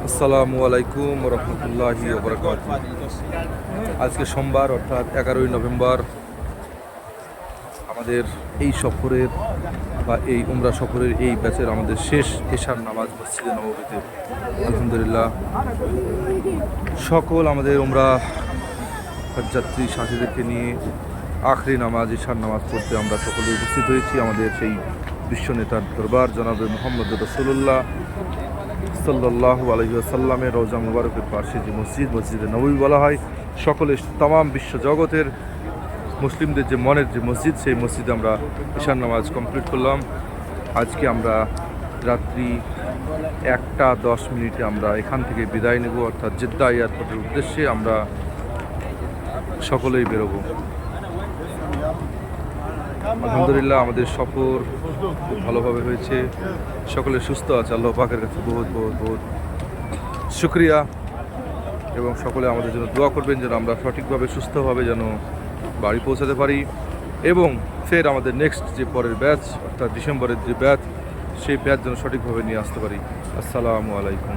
আসসালামু আলাইকুম রহমতুল্লাহি ওয়া বারাকাতুহু। আজকে সোমবার অর্থাৎ 11ই নভেম্বর আমাদের এই সফরের বা এই উমরা সফরের এই ব্যাচের আমাদের শেষ এশার নামাজ মসজিদে নববীতে। আলহামদুলিল্লাহ সকল আমাদের উমরা হজযাত্রী সাথীদেরকে নিয়ে আখরি নামাজ এশার নামাজ পড়তে আমরা সকলে উপস্থিত হয়েছি আমাদের সেই বিশ্ব নেতার দরবার জনাবে মুহাম্মদ রাসূলুল্লাহ সাল্লাল্লাহু আলাইহি ওয়াসাল্লামের রওজা মুবারকের পাশে যে মসজিদে নববী বলা হয়, সকলে তামাম বিশ্ব জগতের মুসলিমদের যে মনের যে মসজিদ, সেই মসজিদে আমরা ঈশার নামাজ কমপ্লিট করলাম। আজকে আমরা রাত্রি 1:10 আমরা এখান থেকে বিদায় নেব, অর্থাৎ জেদ্দা এয়ারপোর্টের উদ্দেশ্যে আমরা সকলেই বেরোবো। আলহামদুলিল্লাহ আমাদের সফর খুব ভালোভাবে হয়েছে, সকলে সুস্থ আছে, আল্লাহ পাকের কাছে বহুত বহুত বহুত শুকরিয়া। এবং সকলে আমাদের জন্য দোয়া করবেন যেন আমরা সঠিকভাবে সুস্থভাবে যেন বাড়ি পৌঁছাতে পারি এবং ফের আমাদের নেক্সট যে পরের ব্যাচ অর্থাৎ ডিসেম্বরের যে ব্যাচ, সেই ব্যাচ যেন সঠিকভাবে নিয়ে আসতে পারি। আসসালামু আলাইকুম।